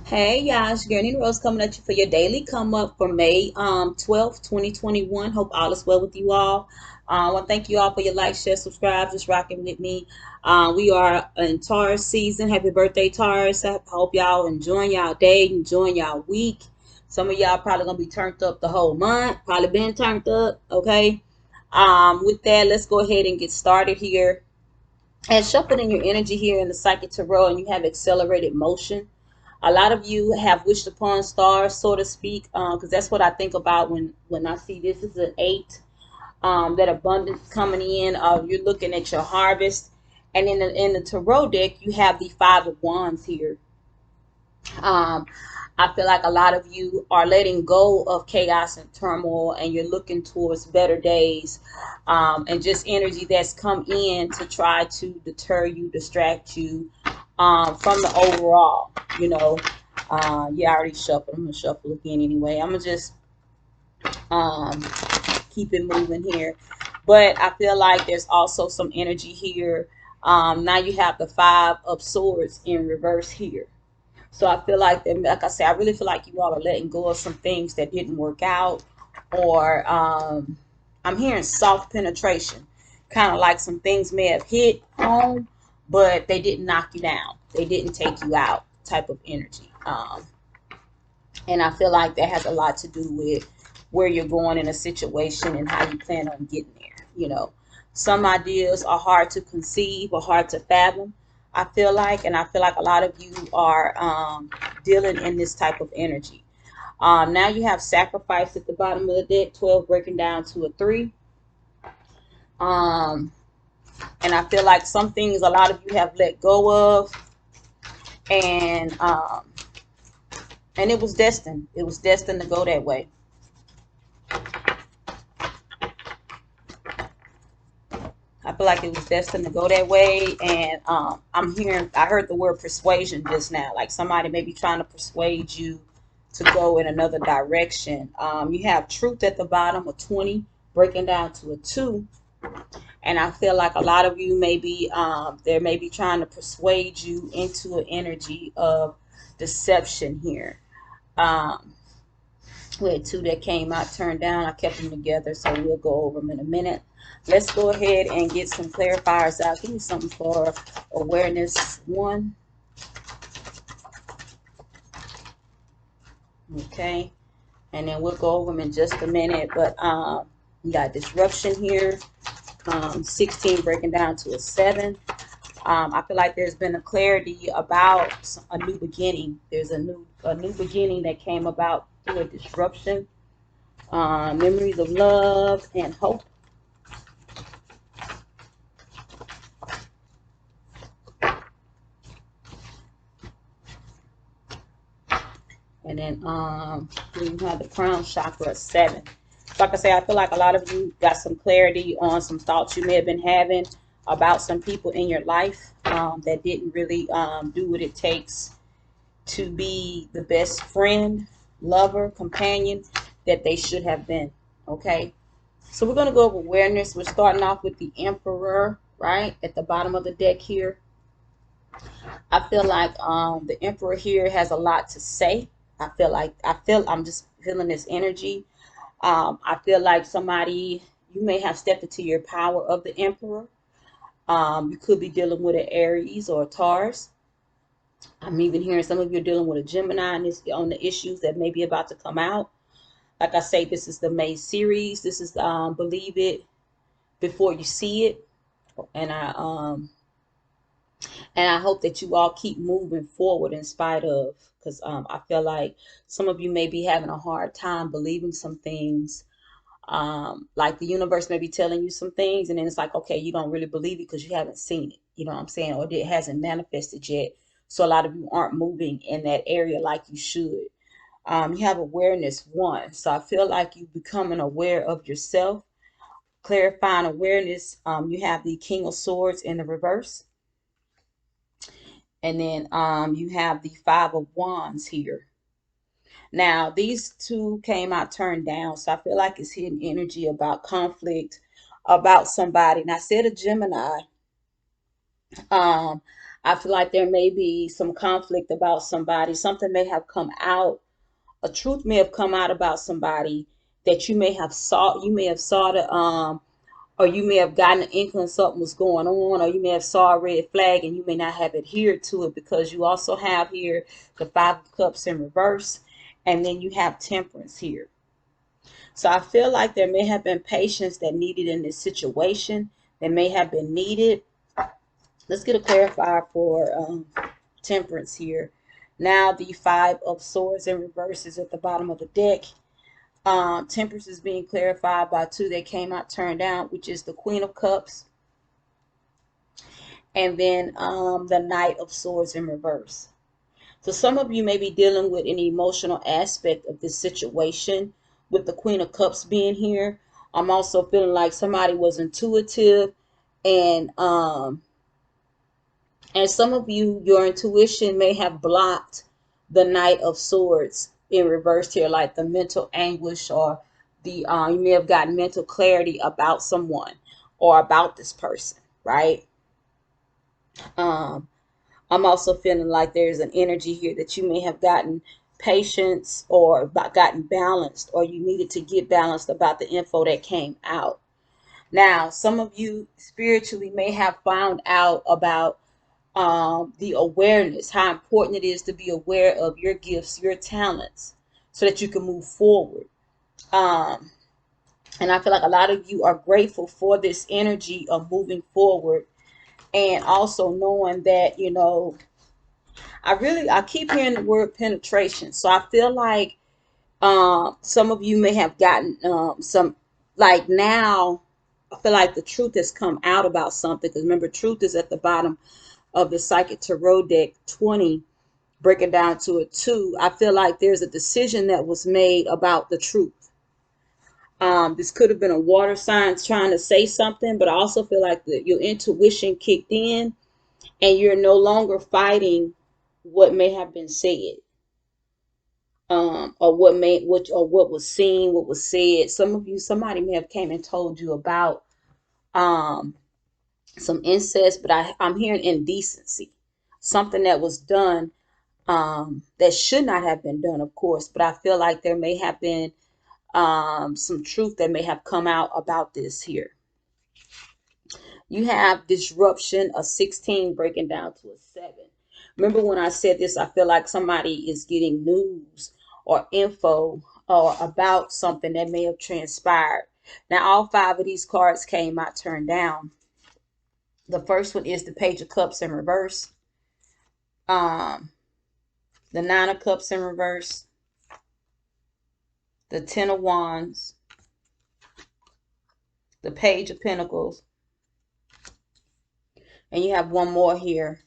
Hey y'all, it's your girl NeenaRose coming at you for your daily come up for May 12th, 2021. Hope all is well with you all. I want to thank you all for your like, share, subscribe, just rocking with me. We are in Taurus season. Happy birthday, Taurus. I hope y'all enjoying y'all day, enjoying y'all week. Some of y'all probably gonna be turned up the whole month, probably been turned up, okay? With that, let's go ahead and get started here. And shuffling your energy here in the Psychic Tarot, and you have accelerated motion. A lot of you have wished upon stars, so to speak, because that's what I think about when I see this is an 8, that abundance coming in. You're looking at your harvest, and in the tarot deck you have the 5 of Wands here. um, I feel like a lot of you are letting go of chaos and turmoil, and you're looking towards better days, and just energy that's come in to try to deter you, distract you, from the overall, you know. Yeah, I already shuffled. I'm gonna shuffle again anyway. I'm gonna just um, keep it moving here. But I feel like there's also some energy here. Now you have the 5 of Swords in reverse here. So I feel like I said, I really feel like you all are letting go of some things that didn't work out, or I'm hearing soft penetration, kind of like some things may have hit home, but they didn't knock you down, they didn't take you out, type of energy. And I feel like that has a lot to do with where you're going in a situation and how you plan on getting there. You know, some ideas are hard to conceive or hard to fathom, I feel like, and I feel like a lot of you are dealing in this type of energy. Now you have sacrifice at the bottom of the deck, 12 breaking down to a 3. Um, and I feel like some things a lot of you have let go of, and and it was destined. It was destined to go that way. I feel like it was destined to go that way. And I heard the word persuasion just now. Like somebody may be trying to persuade you to go in another direction. You have truth at the bottom, a 20, breaking down to a 2. And I feel like a lot of you may be, they may be trying to persuade you into an energy of deception here. Um, we had 2 that came out turned down. I kept them together, so we'll go over them in a minute. Let's go ahead and get some clarifiers out. Give me something for awareness 1. Okay, and then we'll go over them in just a minute. But you got disruption here. 16 breaking down to a 7. I feel like there's been a clarity about a new beginning. There's a new beginning that came about through a disruption. Memories of love and hope. And then we have the crown chakra, 7. Like I say, I feel like a lot of you got some clarity on some thoughts you may have been having about some people in your life that didn't really do what it takes to be the best friend, lover, companion that they should have been. Okay, so we're going to go over awareness. We're starting off with the Emperor, right, at the bottom of the deck here. I feel like the Emperor here has a lot to say. I'm just feeling this energy. I feel like somebody, you may have stepped into your power of the Emperor. You could be dealing with an Aries or a Taurus. I'm even hearing some of you are dealing with a Gemini on the issues that may be about to come out. Like I say, this is the May series. This is believe it before you see it. And I hope that you all keep moving forward in spite of, because I feel like some of you may be having a hard time believing some things. Like the universe may be telling you some things, and then it's like, okay, you don't really believe it because you haven't seen it. You know what I'm saying? Or it hasn't manifested yet. So a lot of you aren't moving in that area like you should. You have awareness 1. So I feel like you becoming aware of yourself, clarifying awareness. You have the King of Swords in the reverse. And then you have the 5 of Wands here. Now, these 2 came out turned down. So I feel like it's hidden energy about conflict, about somebody. And I said a Gemini. Um, I feel like there may be some conflict about somebody. Something may have come out. A truth may have come out about somebody that you may have saw the or you may have gotten an inkling something was going on, or you may have saw a red flag and you may not have adhered to it, because you also have here the Five of Cups in reverse, and then you have Temperance here. So I feel like there may have been patience that needed in this situation, that may have been needed. Let's get a clarifier for Temperance here. Now the Five of Swords in reverse is at the bottom of the deck. Temperance is being clarified by two that came out turned down, which is the Queen of Cups, and then the Knight of Swords in reverse. So some of you may be dealing with an emotional aspect of this situation with the Queen of Cups being here. I'm also feeling like somebody was intuitive, and some of you, your intuition may have blocked the Knight of Swords in reverse here, like the mental anguish, or the you may have gotten mental clarity about someone or about this person, right? I'm also feeling like there's an energy here that you may have gotten patience or gotten balanced, or you needed to get balanced about the info that came out. Now, some of you spiritually may have found out about the awareness, how important it is to be aware of your gifts, your talents, so that you can move forward. And I feel like a lot of you are grateful for this energy of moving forward, and also knowing that, you know, I keep hearing the word penetration. So I feel like some of you may have gotten some, like, now I feel like the truth has come out about something, because remember, truth is at the bottom of the Psychic Tarot deck 20, breaking down to a 2. I feel like there's a decision that was made about the truth. This could have been a water sign trying to say something, but I also feel like your intuition kicked in, and you're no longer fighting what may have been said, or what was seen, what was said. Some of you, somebody may have came and told you about some incest, but I'm hearing indecency, something that was done that should not have been done, of course. But I feel like there may have been some truth that may have come out about this here. You have disruption, a 16 breaking down to a 7. Remember when I said this, I feel like somebody is getting news or info or about something that may have transpired. Now, all 5 of these cards came out turned down. The first one is the Page of Cups in reverse. The 9 of Cups in reverse. The 10 of Wands. The Page of Pentacles. And you have one more here.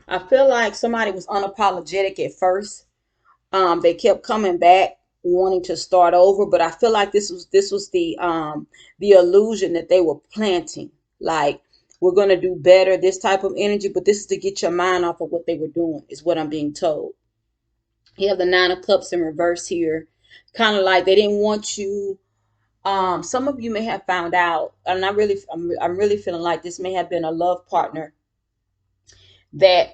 I feel like somebody was unapologetic at first. They kept coming back wanting to start over, but I feel like this was the illusion that they were planting. Like, we're gonna do better, this type of energy, but this is to get your mind off of what they were doing, is what I'm being told. You have the 9 of Cups in reverse here. Kind of like they didn't want you. Some of you may have found out, and I'm really feeling like this may have been a love partner that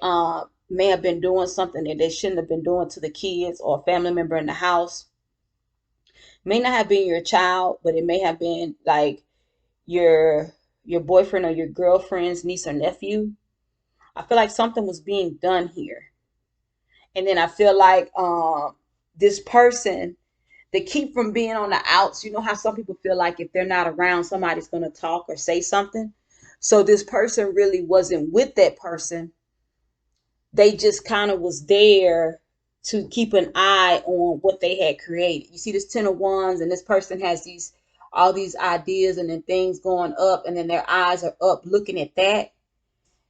may have been doing something that they shouldn't have been doing to the kids, or a family member in the house. May not have been your child, but it may have been like your boyfriend or your girlfriend's niece or nephew. I feel like something was being done here. And then I feel like this person, they keep from being on the outs. You know how some people feel like if they're not around, somebody's going to talk or say something. So this person really wasn't with that person. They just kind of was there to keep an eye on what they had created. You see this 10 of Wands, and this person has all these ideas and then things going up, and then their eyes are up looking at that.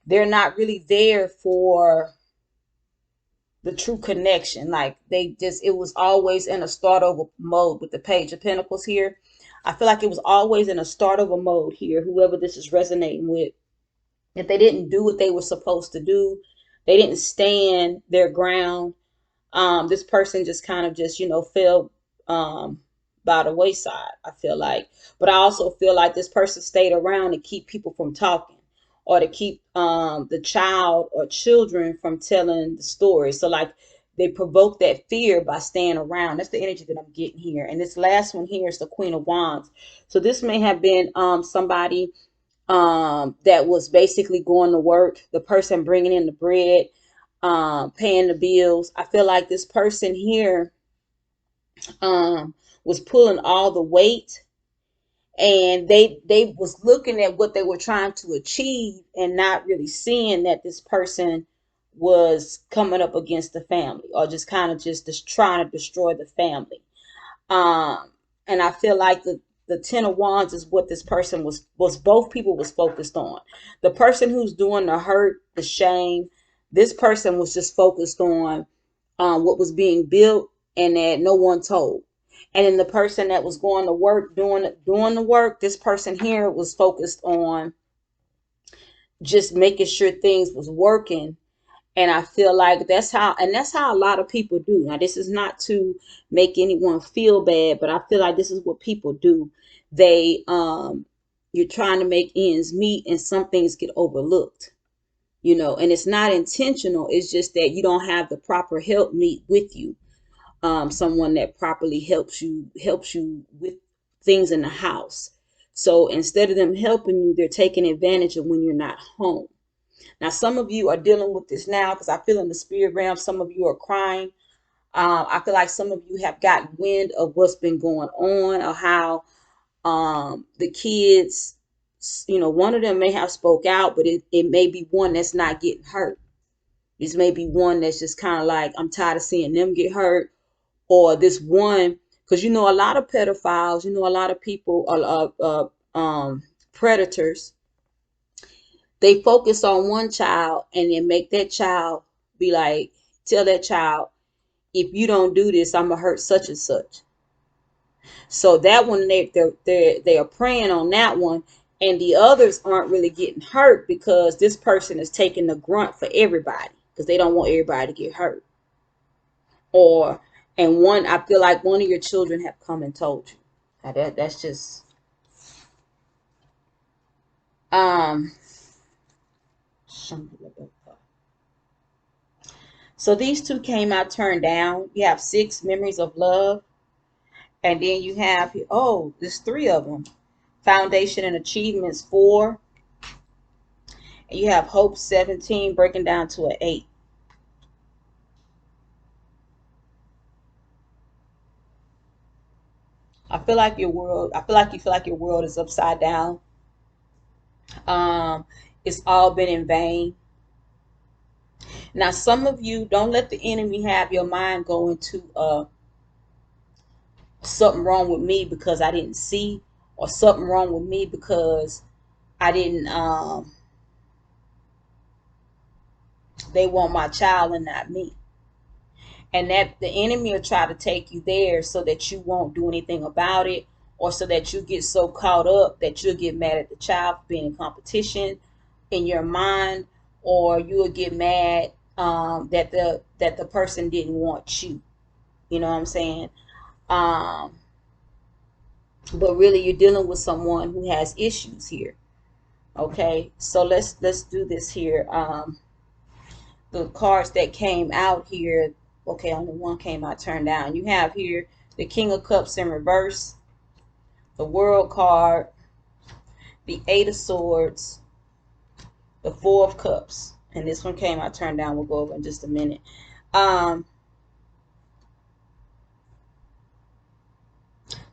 They're not really there for the true connection. Like, it was always in a start over mode with the Page of Pentacles here. I feel like it was always in a start over mode here, whoever this is resonating with. If they didn't do what they were supposed to do, they didn't stand their ground. This person just kind of just, fell by the wayside, I feel like. But I also feel like this person stayed around to keep people from talking, or to keep the child or children from telling the story. So like they provoke that fear by staying around. That's the energy that I'm getting here. And this last one here is the Queen of Wands. So this may have been somebody that was basically going to work, the person bringing in the bread, paying the bills. I feel like this person here was pulling all the weight, and they was looking at what they were trying to achieve and not really seeing that this person was coming up against the family, or just kind of just trying to destroy the family. um and I feel like the Ten of Wands is what this person was both people was focused on. The person who's doing the hurt, the shame, this person was just focused on what was being built and that no one told. And then the person that was going to work, doing the work, this person here was focused on just making sure things was working. And I feel like that's how a lot of people do. Now, this is not to make anyone feel bad, but I feel like this is what people do. They you're trying to make ends meet, and some things get overlooked, and it's not intentional. It's just that you don't have the proper help meet with you. Someone that properly helps you with things in the house. So instead of them helping you, they're taking advantage of when you're not home. Now, some of you are dealing with this now, because I feel in the spirit realm, some of you are crying. I feel like some of you have gotten wind of what's been going on, or how the kids, one of them may have spoke out, but it may be one that's not getting hurt. This may be one that's just kind of like, I'm tired of seeing them get hurt. Or this one, because a lot of pedophiles, a lot of people predators, they focus on one child and then make that child be like, tell that child, if you don't do this, I'm gonna hurt such and such. So that one, they are preying on that one, and the others aren't really getting hurt because this person is taking the grunt for everybody, because they don't want everybody to get hurt. Or and one, I feel like one of your children have come and told you. Now that's just um so these two came out turned down. You have 6 memories of love, and then you have, oh, there's 3 of them. Foundation and achievements 4, and you have hope 17, breaking down to an 8. I feel like you feel like your world is upside down. Um, it's all been in vain. Now, some of you, don't let the enemy have your mind go into something wrong with me because I didn't see, or something wrong with me because I didn't they want my child and not me. And that the enemy will try to take you there so that you won't do anything about it, or so that you get so caught up that you'll get mad at the child for being in competition in your mind, or you will get mad that the person didn't want you. You know what I'm saying? Um, but really, you're dealing with someone who has issues here. Okay, so let's do this here. The cards that came out here, okay, only one came out turned down. You have here the King of Cups in reverse, the World card, the 8 of Swords, the 4 of Cups, and this one came out turned down. We'll go over in just a minute.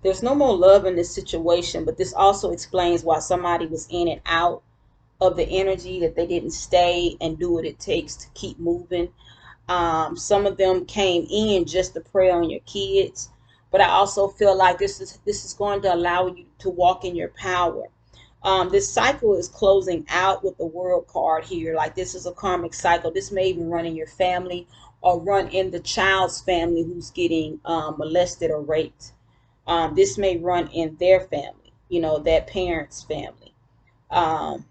There's no more love in this situation, but this also explains why somebody was in and out of the energy, that they didn't stay and do what it takes to keep moving. Some of them came in just to prey on your kids, but I also feel like this is going to allow you to walk in your power. This cycle is closing out with the World card here. Like, this is a karmic cycle. This may even run in your family, or run in the child's family who's getting molested or raped. This may run in their family, that parent's family. Um,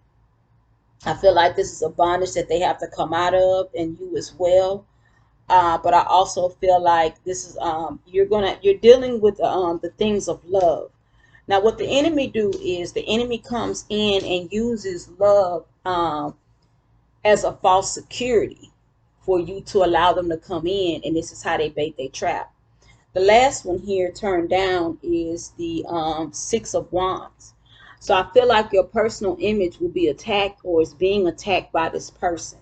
I feel like this is a bondage that they have to come out of, and you as well. But I also feel like this is you're dealing with the things of love. Now, what the enemy do is the enemy comes in and uses love as a false security for you to allow them to come in, and this is how they bait their trap. The last one here turned down is the Six of Wands. So I feel like your personal image will be attacked or is being attacked by this person.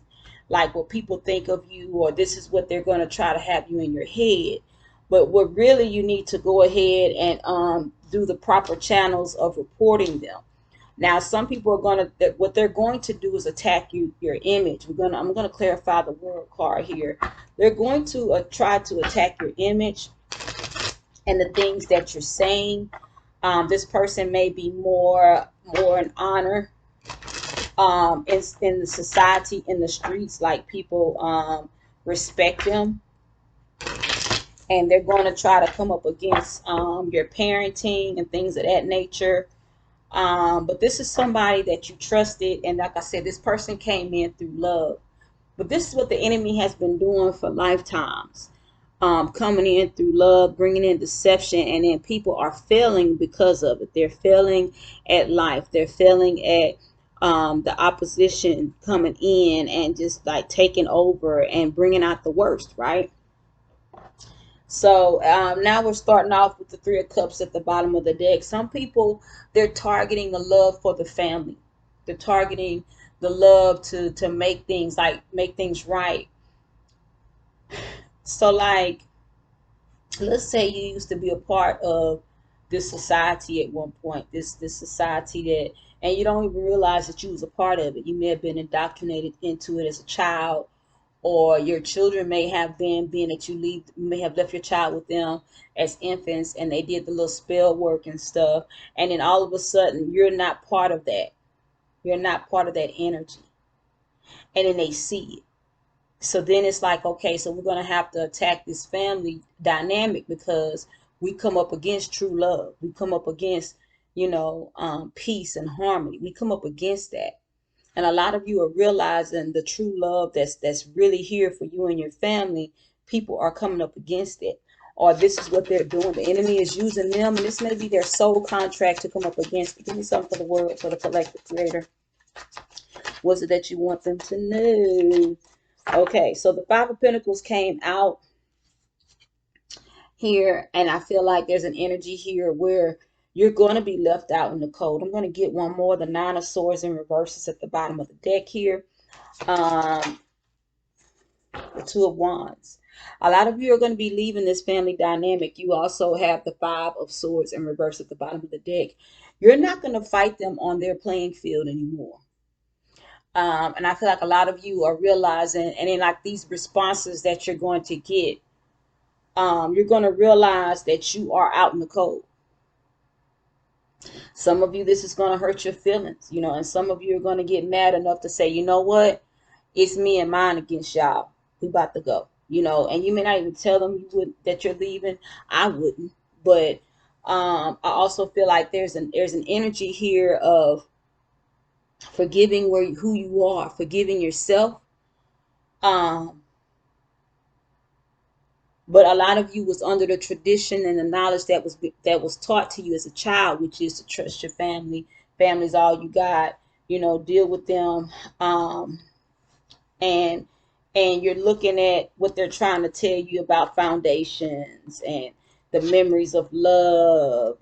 Like what people think of you, or this is what they're going to try to have you in your head. But what really you need to go ahead and do the proper channels of reporting them. Now, some people are going to, what they're going to do is attack your image. I'm going to clarify the word card here. They're going to try to attack your image and the things that you're saying. This person may be more in honor in the society, in the streets, like people respect them, and they're going to try to come up against your parenting and things of that nature. But this is somebody that you trusted, and like I said, this person came in through love. But this is what the enemy has been doing for lifetimes. Coming in through love, bringing in deception, and then people are failing because of it. They're failing at life. They're failing at the opposition coming in and just like taking over and bringing out the worst, right? So now we're starting off with the Three of Cups at the bottom of the deck. Some people, they're targeting the love for the family. They're targeting the love to make things right. So like, let's say you used to be a part of this society at one point, this society that, and you don't even realize that you was a part of it. You may have been indoctrinated into it as a child, or your children may have been, being that you may have left your child with them as infants, and they did the little spell work and stuff, and then all of a sudden you're not part of that. You're not part of that energy, and then they see it. So then it's like, okay, so we're going to have to attack this family dynamic because we come up against true love. We come up against, peace and harmony. We come up against that. And a lot of you are realizing the true love that's really here for you and your family. People are coming up against it. Or this is what they're doing. The enemy is using them, and this may be their soul contract to come up against it. Give me something for the word for the collective creator. What's it that you want them to know? Okay, so the Five of Pentacles came out here, and I feel like there's an energy here where you're going to be left out in the cold. I'm going to get one more. The Nine of Swords in reverses at the bottom of the deck here. The Two of Wands. A lot of you are going to be leaving this family dynamic. You also have the Five of Swords in reverse at the bottom of the deck. You're not going to fight them on their playing field anymore. And I feel like a lot of you are realizing, and in like these responses that you're going to get, you're going to realize that you are out in the cold. Some of you, this is going to hurt your feelings, and some of you are going to get mad enough to say, you know what, it's me and mine against y'all. We about to go, and you may not even tell them that you're leaving. I wouldn't, but I also feel like there's an energy here of forgiving who you are, forgiving yourself. But a lot of you was under the tradition and the knowledge that was taught to you as a child, which is to trust your family. Family's all you got. Deal with them, and you're looking at what they're trying to tell you about foundations and the memories of love,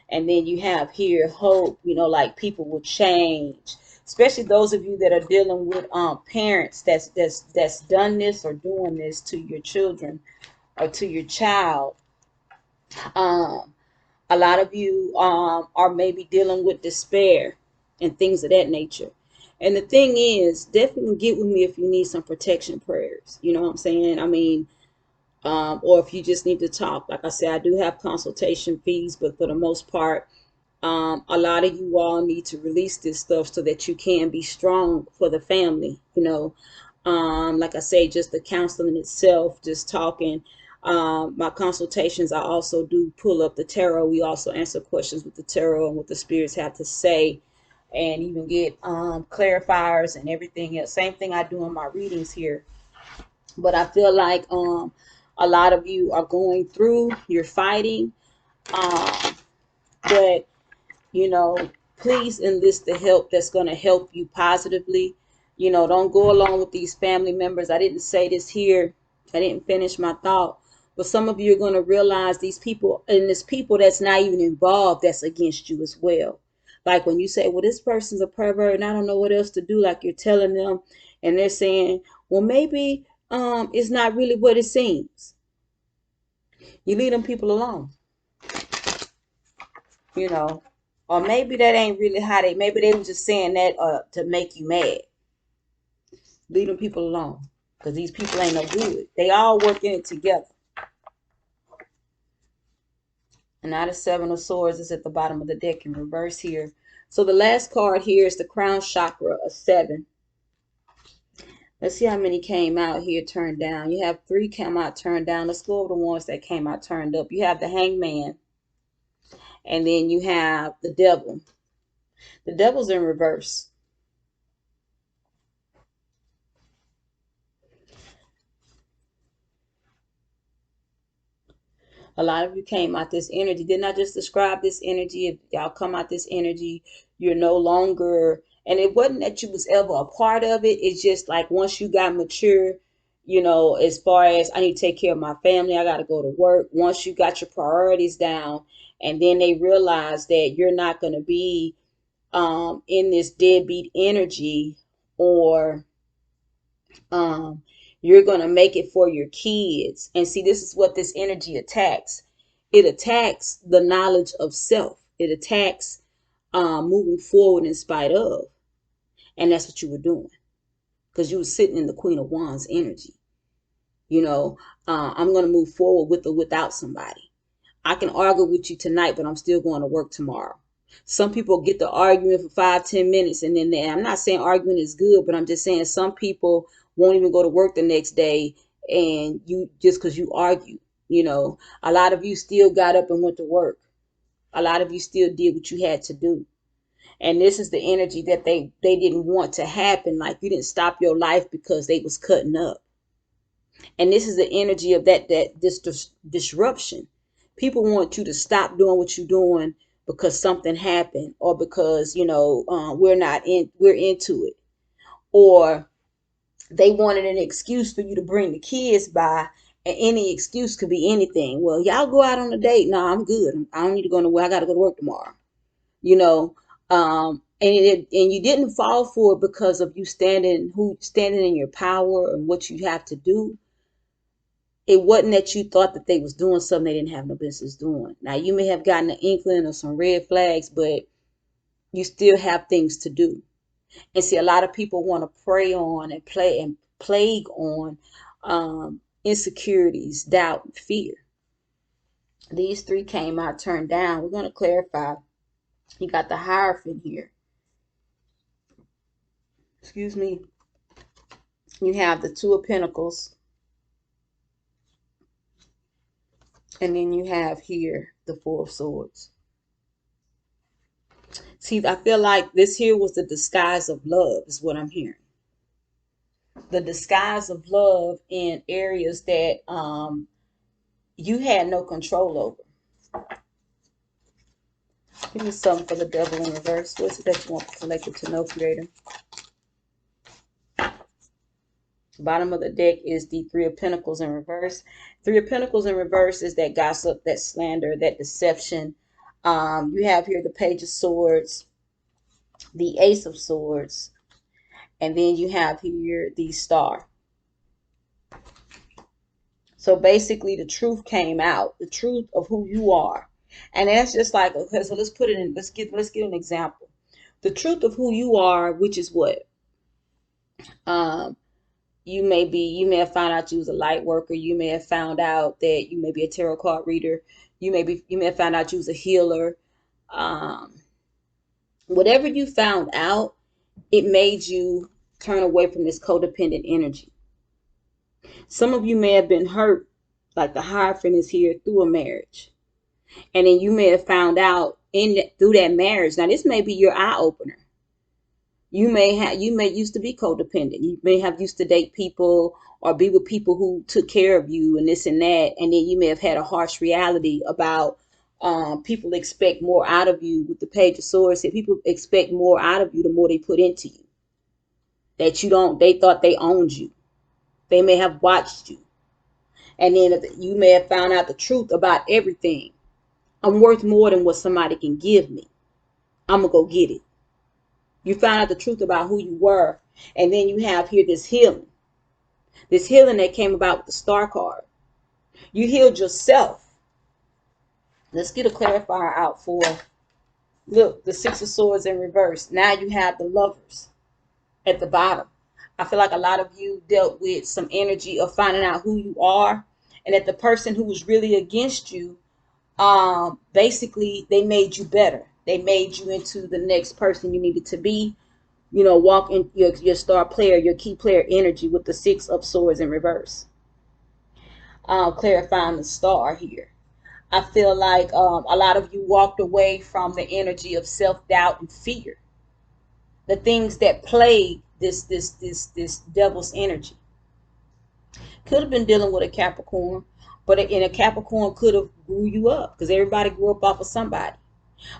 and then you have here hope. Like people will change, especially those of you that are dealing with parents that's done this or doing this to your children or to your child. A lot of you are maybe dealing with despair and things of that nature. And the thing is, definitely get with me if you need some protection prayers. You know what I'm saying? I mean, or if you just need to talk. Like I said, I do have consultation fees, but for the most part, a lot of you all need to release this stuff so that you can be strong for the family. Like I say, just the counseling itself, just talking. My consultations, I also do pull up the tarot. We also answer questions with the tarot and what the spirits have to say, and even get clarifiers and everything else. Same thing I do in my readings here. But I feel like a lot of you are going through, you're fighting, um, but you know, please enlist the help that's going to help you positively. You know, don't go along with these family members. I didn't say this here. I didn't finish my thought. But some of you are going to realize these people, and there's people that's not even involved that's against you as well. Like when you say, well, this person's a pervert and I don't know what else to do, like you're telling them, and they're saying, well, maybe it's not really what it seems. You leave them people alone, you know. Or maybe that ain't really how they, maybe they were just saying that to make you mad. Leave them people alone. Because these people ain't no good. They all working it together. And now the Seven of Swords is at the bottom of the deck in reverse here. So the last card here is the crown chakra, a 7. Let's see how many came out here turned down. You have 3 come out turned down. Let's go over the ones that came out turned up. You have the Hangman. And then you have the Devil. The Devil's in reverse. A lot of you came out this energy. Didn't I just describe this energy? If y'all come out this energy, you're no longer, and it wasn't that you was ever a part of it. It's just like once you got mature, you know, as far as I need to take care of my family, I got to go to work. Once you got your priorities down, and then they realize that you're not going to be in this deadbeat energy, or um, you're going to make it for your kids. And see, this is what this energy attacks. It attacks the knowledge of self. It attacks moving forward in spite of. And that's what you were doing. Because you were sitting in the Queen of Wands energy. You know, I'm going to move forward with or without somebody. I can argue with you tonight, but I'm still going to work tomorrow. Some people get the argument for 5-10 minutes, and then I'm not saying arguing is good, but I'm just saying some people won't even go to work the next day, and you just because you argue. You know, a lot of you still got up and went to work. A lot of you still did what you had to do. And this is the energy that they didn't want to happen. Like you didn't stop your life because they was cutting up. And this is the energy of this disruption. People want you to stop doing what you're doing because something happened, or because we're into it, or they wanted an excuse for you to bring the kids by, and any excuse could be anything. Well, y'all go out on a date. No, I'm good. I don't need to go nowhere. I got to go to work tomorrow. You know, and you didn't fall for it because of you standing in your power and what you have to do. It wasn't that you thought that they was doing something they didn't have no business doing. Now, you may have gotten an inkling of some red flags, but you still have things to do. And see, a lot of people want to prey on and plague on insecurities, doubt, and fear. These 3 came out turned down. We're going to clarify. You got the Hierophant here. Excuse me. You have the 2 of Pentacles. And then you have here the 4 of Swords. See, I feel like this here was the disguise of love is what I'm hearing. The disguise of love in areas that you had no control over. Give me something for the Devil in reverse. What's it that you want collected to know, Creator? Bottom of the deck is the 3 of Pentacles in reverse. 3 of Pentacles in reverse is that gossip, that slander, that deception. You have here the Page of Swords, the Ace of Swords, and then you have here the Star. So basically the truth came out, the truth of who you are. And that's just like, okay, so let's put it in, let's get an example. The truth of who you are, which is what? You may have found out you was a light worker. You may have found out that you may be a tarot card reader. You may have found out you was a healer. Whatever you found out, it made you turn away from this codependent energy. Some of you may have been hurt, like the Hierophant is here, through a marriage. And then you may have found out through that marriage. Now, this may be your eye opener. You may used to be codependent. You may have used to date people or be with people who took care of you and this and that, and then you may have had a harsh reality about people expect more out of you. With the Page of Swords, if people expect more out of you, the more they put into you. That you don't. They thought they owned you. They may have watched you, and then you may have found out the truth about everything. I'm worth more than what somebody can give me. I'm gonna go get it. You found out the truth about who you were, and then you have here this healing. This healing that came about with the Star card. You healed yourself. Let's get a clarifier out for, look, the Six of Swords in reverse. Now you have the Lovers at the bottom. I feel like a lot of you dealt with some energy of finding out who you are, and that the person who was really against you, basically they made you better. They made you into the next person you needed to be. You know, walk in your star player, your key player energy with the Six of Swords in reverse. Clarifying the star here. I feel like a lot of you walked away from the energy of self-doubt and fear. The things that plague this devil's energy. Could have been dealing with a Capricorn, but in a Capricorn could have grew you up, because everybody grew up off of somebody.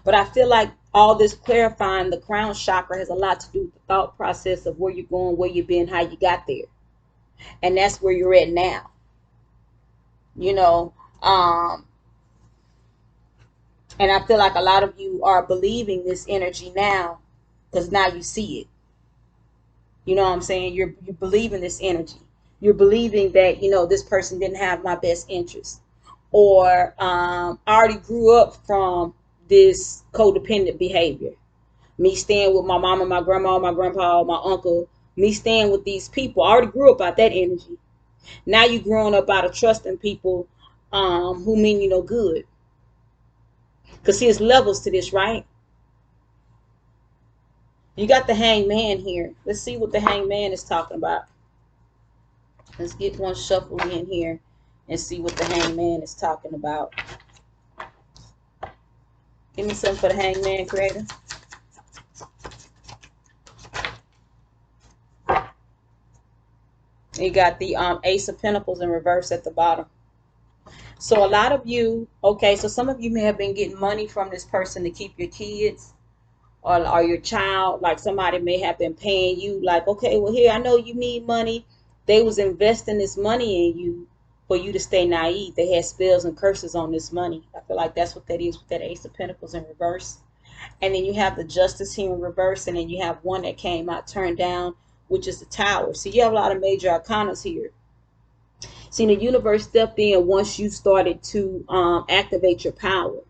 But I feel like all this clarifying the crown chakra has a lot to do with the thought process of where you're going, where you've been, how you got there. And that's where you're at now. You know, and I feel like a lot of you are believing this energy now because now you see it. You know what I'm saying? You're believing this energy. You're believing that, you know, this person didn't have my best interest. Or I already grew up from this codependent behavior. Me staying with my mama, my grandma, my grandpa, my uncle. Me staying with these people. I already grew up out that energy. Now you're growing up out of trusting people who mean you no good. Because see, there's levels to this, right? You got the Hangman here. Let's see what the Hangman is talking about. Let's get one shuffle in here and see what the Hangman is talking about. Give me something for the Hangman, creator. You got the Ace of Pentacles in reverse at the bottom. So a lot of you, okay, so some of you may have been getting money from this person to keep your kids or your child. Like somebody may have been paying you like, okay, well, here, I know you need money. They was investing this money in you for you to stay naive. They had spells and curses on this money. I feel like that's what that is with that Ace of Pentacles in reverse. And then you have the Justice here in reverse, and then you have one that came out turned down, which is the Tower. So you have a lot of major arcanas here. See, the universe stepped in once you started to activate your power.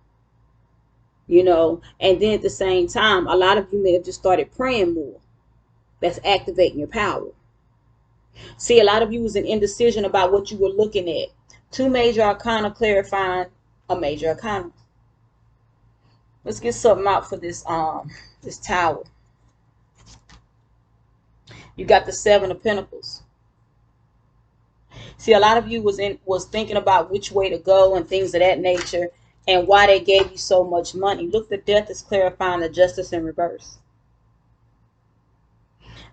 You know, and then at the same time, a lot of you may have just started praying more. That's activating your power. See, a lot of you was in indecision about what you were looking at. Two major arcana clarifying a major arcana. Let's get something out for this this Tower. You got the Seven of Pentacles. See, a lot of you was thinking about which way to go and things of that nature, and why they gave you so much money. Look, the Death is clarifying the Justice in reverse.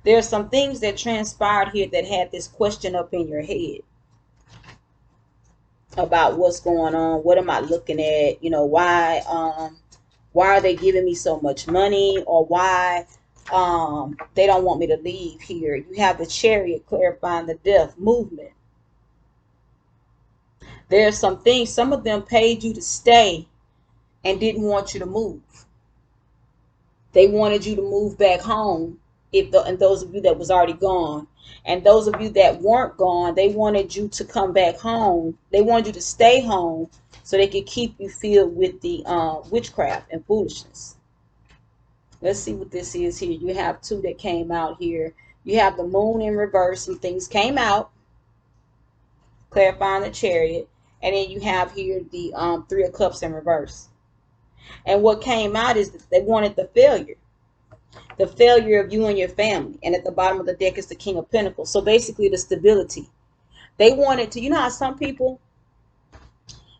There are some things that transpired here that had this question up in your head about what's going on. What am I looking at? You know, why are they giving me so much money, or why they don't want me to leave here? You have the Chariot clarifying the Death movement. There's some things, some of them paid you to stay and didn't want you to move. They wanted you to move back home, and those of you that was already gone. And those of you that weren't gone, they wanted you to come back home. They wanted you to stay home so they could keep you filled with the witchcraft and foolishness. Let's see what this is here. You have two that came out here. You have the Moon in reverse. Some things came out, clarifying the Chariot. And then you have here the Three of Cups in reverse. And what came out is that they wanted the failure. The failure of you and your family. And at the bottom of the deck is the King of Pentacles. So basically the stability. They wanted to, you know how some people,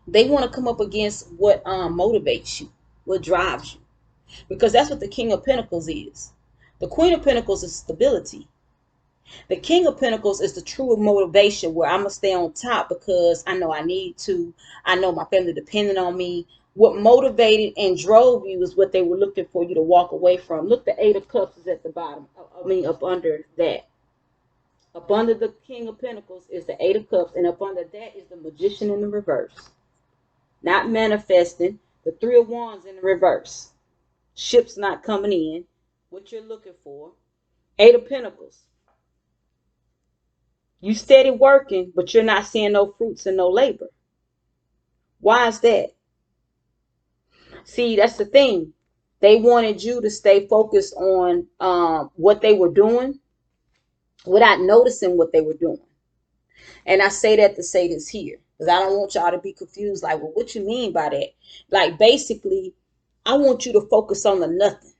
they want to come up against what motivates you, what drives you. Because that's what the King of Pentacles is. The Queen of Pentacles is stability. The King of Pentacles is the true motivation, where I'm going to stay on top because I know I need to. I know my family depending on me. What motivated and drove you is what they were looking for you to walk away from. Look, the Eight of Cups is at the bottom. I mean, up under that. Up under the King of Pentacles is the Eight of Cups, and up under that is the Magician in the reverse. Not manifesting. The Three of Wands in the reverse. Ships not coming in. What you're looking for. Eight of Pentacles. You steady working, but you're not seeing no fruits and no labor. Why is that? See, that's the thing. They wanted you to stay focused on what they were doing without noticing what they were doing. And I say that to say this here, because I don't want y'all to be confused. Like, well, what you mean by that? Like, basically, I want you to focus on the nothing.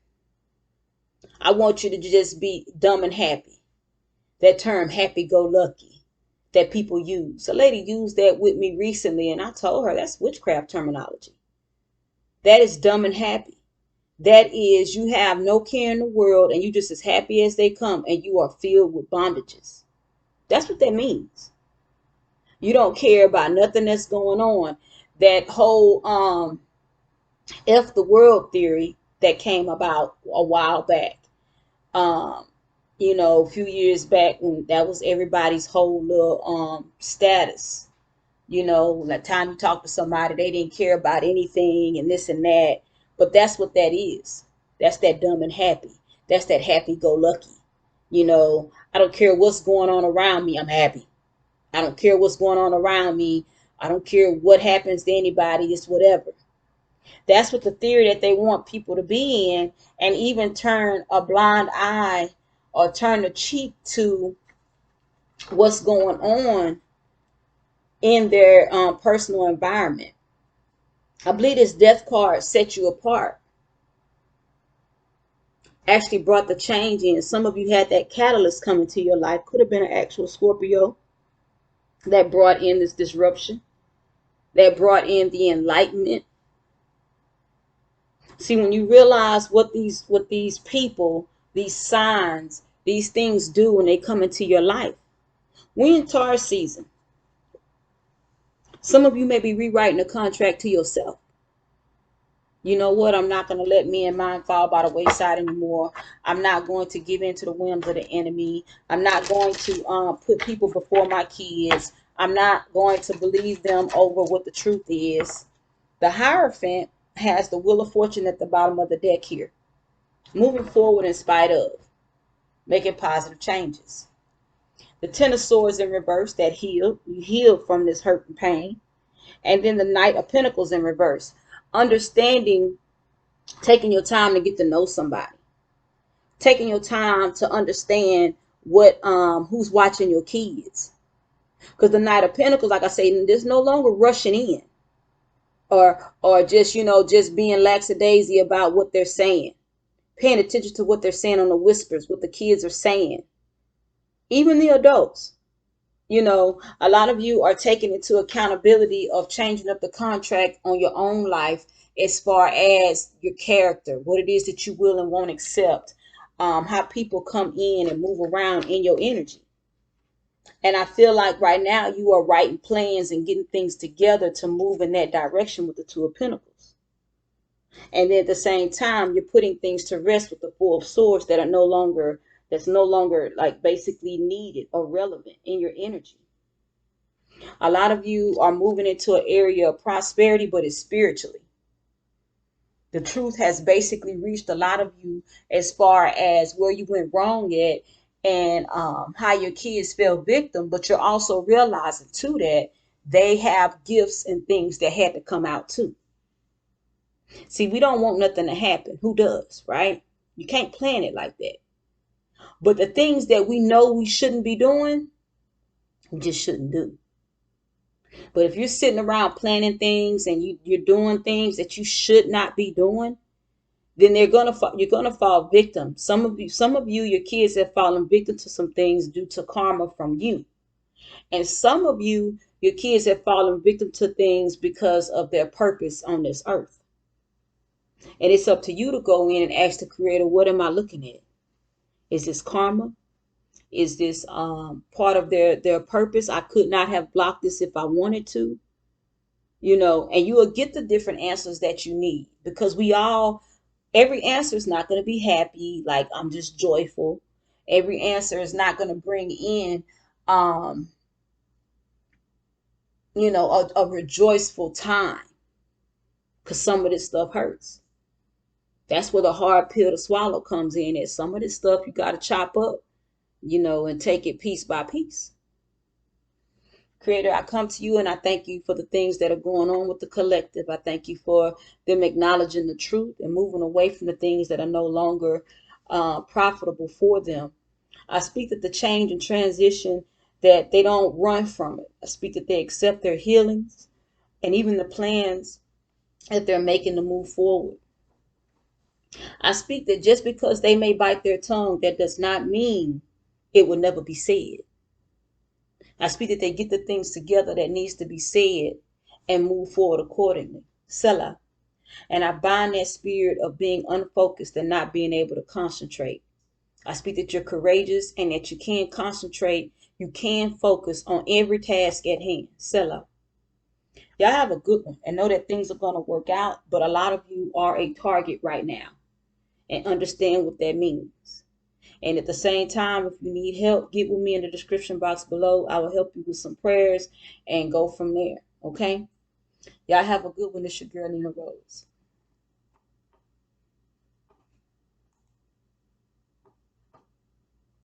I want you to just be dumb and happy. That term, happy-go-lucky, that people use. A lady used that with me recently, and I told her that's witchcraft terminology. That is dumb and happy. That is, you have no care in the world, and you just as happy as they come, and you are filled with bondages. That's what that means. You don't care about nothing that's going on. That whole F the world theory that came about a while back. You know, a few years back, when that was everybody's whole little status. You know, the time you talk to somebody, they didn't care about anything and this and that. But that's what that is. That's that dumb and happy. That's that happy-go-lucky. You know, I don't care what's going on around me, I'm happy. I don't care what's going on around me. I don't care what happens to anybody. It's whatever. That's what the theory that they want people to be in, and even turn a blind eye or turn a cheek to what's going on in their personal environment. I believe this death card set you apart. Actually brought the change in. Some of you had that catalyst come into your life. Could have been an actual Scorpio that brought in this disruption, that brought in the enlightenment. See, when you realize what these people, these signs, these things do when they come into your life. We're in Taurus season. Some of you may be rewriting a contract to yourself. You know what? I'm not going to let me and mine fall by the wayside anymore. I'm not going to give in to the whims of the enemy. I'm not going to put people before my kids. I'm not going to believe them over what the truth is. The Hierophant has the Wheel of Fortune at the bottom of the deck here. Moving forward in spite of. Making positive changes. The Ten of Swords in reverse, that healed. You healed from this hurt and pain. And then the Knight of Pentacles in reverse. Understanding, taking your time to get to know somebody. Taking your time to understand what who's watching your kids. Because the Knight of Pentacles, like I say, there's no longer rushing in. Or just, you know, just being lackadaisy about what they're saying. Paying attention to what they're saying on the whispers, what the kids are saying. Even the adults. You know, a lot of you are taking into accountability of changing up the contract on your own life as far as your character, what it is that you will and won't accept, how people come in and move around in your energy. And I feel like right now you are writing plans and getting things together to move in that direction with the Two of Pentacles. And then at the same time, you're putting things to rest with the Four of Swords that's no longer like basically needed or relevant in your energy. A lot of you are moving into an area of prosperity, but it's spiritually. The truth has basically reached a lot of you as far as where you went wrong at and how your kids fell victim, but you're also realizing too that they have gifts and things that had to come out too. See, we don't want nothing to happen. Who does, right? You can't plan it like that. But the things that we know we shouldn't be doing, we just shouldn't do. But if you're sitting around planning things and you're doing things that you should not be doing, then you're gonna fall victim. Some of you, your kids have fallen victim to some things due to karma from you. And some of you, your kids have fallen victim to things because of their purpose on this earth. And it's up to you to go in and ask the Creator, what am I looking at? Is this karma? Is this part of their purpose? I could not have blocked this if I wanted to. You know, and you will get the different answers that you need, because every answer is not going to be happy, like I'm just joyful. Every answer is not going to bring in, um, a rejoiceful time, because some of this stuff hurts. That's where the hard pill to swallow comes in. Is some of this stuff you got to chop up, and take it piece by piece. Creator, I come to you and I thank you for the things that are going on with the collective. I thank you for them acknowledging the truth and moving away from the things that are no longer profitable for them. I speak that the change and transition, that they don't run from it. I speak that they accept their healings and even the plans that they're making to move forward. I speak that just because they may bite their tongue, that does not mean it will never be said. I speak that they get the things together that needs to be said and move forward accordingly. Selah. And I bind that spirit of being unfocused and not being able to concentrate. I speak that you're courageous and that you can concentrate. You can focus on every task at hand. Selah. Y'all have a good one and know that things are going to work out. But a lot of you are a target right now, and understand what that means. And at the same time, if you need help, get with me in the description box below. I will help you with some prayers and go from there. Okay? Y'all have a good one. It's your girl, NeenaRose.